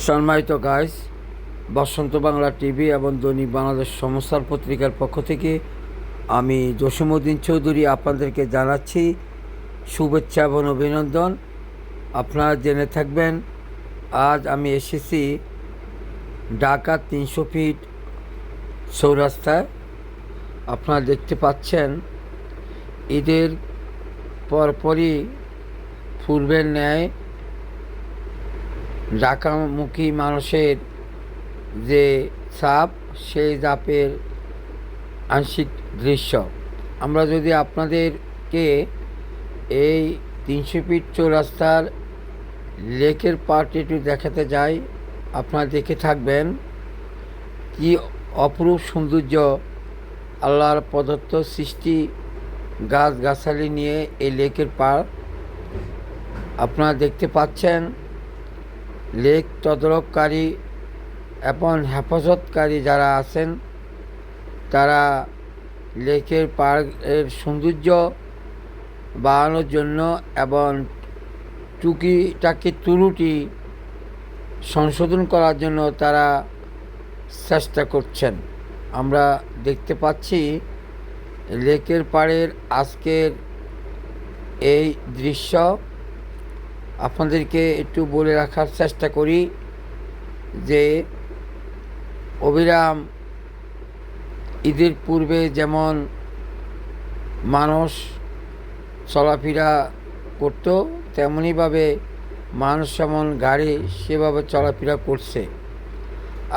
সম্মানিত গাইস, বসন্ত বাংলা টিভি এবং দৈনিক বাংলাদেশ সমাচার পত্রিকার পক্ষ থেকে আমি জসীমউদ্দিন চৌধুরী আপনাদেরকে জানাচ্ছি শুভেচ্ছা এবং অভিনন্দন। আপনারা জেনে থাকবেন, আজ আমি এসেছি ঢাকা 300 ফিট চৌরাস্তায়। আপনারা দেখতে পাচ্ছেন, ঈদের পরপরই পূর্বের ন্যায় ঢাকামুখী মানুষের যে চাপ, সেই চাপের আংশিক দৃশ্য আমরা যদি আপনাদেরকে এই 300 ফিট চৌরাস্তার লেকের পার্ট একটু দেখাতে যাই, আপনারা দেখে থাকবেন কি অপরূপ সৌন্দর্য আল্লাহর প্রদত্ত সৃষ্টি, গাছগাছালি নিয়ে এই লেকের পাড়। আপনারা দেখতে পাচ্ছেন, লেক তদারককারী এবং হেফাজতকারী যারা আছেন, তারা লেকের পাড়ের সৌন্দর্য বাড়ানোর জন্য এবং টুকিটাকি ত্রুটি সংশোধন করার জন্য তারা চেষ্টা করছেন। আমরা দেখতে পাচ্ছি লেকের পাড়ের আজকের এই দৃশ্য। আপনাদেরকে একটু বলে রাখার চেষ্টা করি যে অবিরাম ঈদের পূর্বে যেমন মানুষ চলাফেরা করত, তেমনইভাবে মানুষ যেমন গাড়ি সেভাবে চলাফেরা করছে।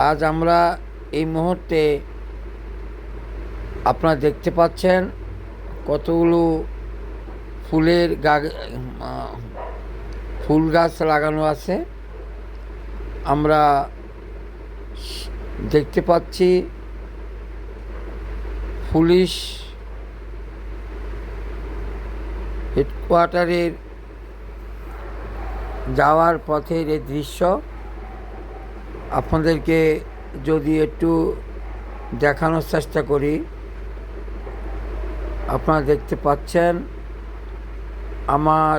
আজ আমরা এই মুহূর্তে আপনারা দেখতে পাচ্ছেন কতগুলো ফুল গাছ লাগানো আছে। আমরা দেখতে পাচ্ছি পুলিশ হেডকোয়ার্টারের যাওয়ার পথের এই দৃশ্য আপনাদেরকে যদি একটু দেখানোর চেষ্টা করি। আপনারা দেখতে পাচ্ছেন আমার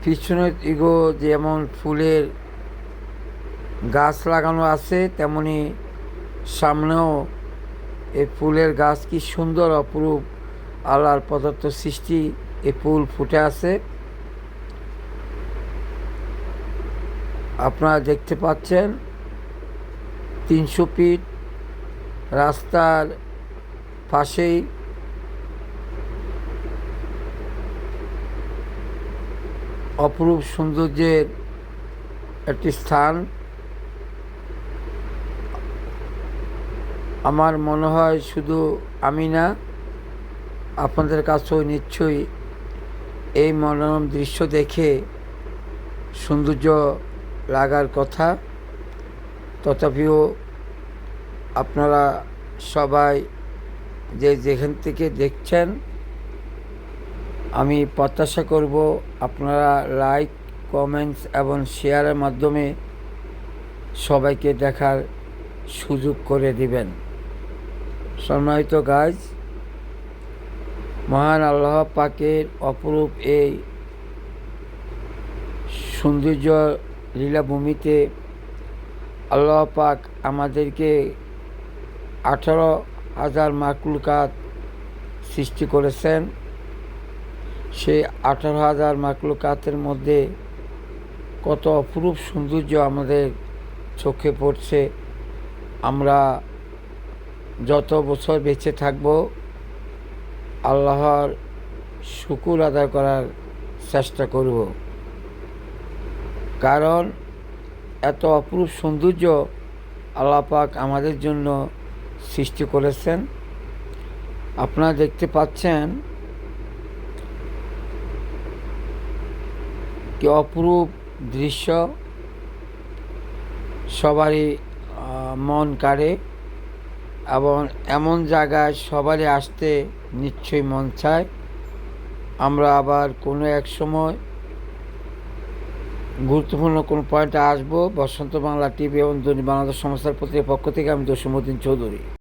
পিছনের দিকেও যেমন ফুলের গাছ লাগানো আছে, তেমনি সামনেও এই ফুলের গাছ কি সুন্দর অপরূপ আল্লাহর প্রদত্ত সৃষ্টি, এই ফুল ফুটে আছে। আপনারা দেখতে পাচ্ছেন 300 ফিট রাস্তার পাশেই অপরূপ সৌন্দর্যের একটি স্থান। আমার মনে হয় শুধু আমি না, আপনাদের কাছেও নিশ্চয়ই এই মনোরম দৃশ্য দেখে সৌন্দর্য লাগার কথা। তথাপিও আপনারা সবাই যেখান থেকে দেখছেন, আমি প্রত্যাশা করব আপনারা লাইক, কমেন্টস এবং শেয়ারের মাধ্যমে সবাইকে দেখার সুযোগ করে দিবেন। সম্মানিত গাইজ, মহান আল্লাহ পাকের অপরূপ এই সৌন্দর্য লীলাভূমিতে আল্লাহ পাক আমাদেরকে 18,000 মাখলুকাত সৃষ্টি করেছেন। সেই 18,000 মাখলুকাতের মধ্যে কত অপরূপ সৌন্দর্য আমাদের চোখে পড়ছে। আমরা যত বছর বেঁচে থাকব, আল্লাহর শুকর আদায় করার চেষ্টা করব, কারণ এত অপরূপ সৌন্দর্য আল্লাহ পাক আমাদের জন্য সৃষ্টি করেছেন। আপনারা দেখতে পাচ্ছেন কি অপরূপ দৃশ্য, সবারই মন কাড়ে এবং এমন জায়গায় সবারই আসতে নিশ্চয়ই মন চায়। আমরা আবার কোনো এক সময় গুরুত্বপূর্ণ কোনো পয়েন্টে আসবো। বসন্ত বাংলা টিভি এবং দৈনিক বাংলাদেশ সমাচার পত্রিকার পক্ষ থেকে আমি জসীমউদ্দিন চৌধুরী।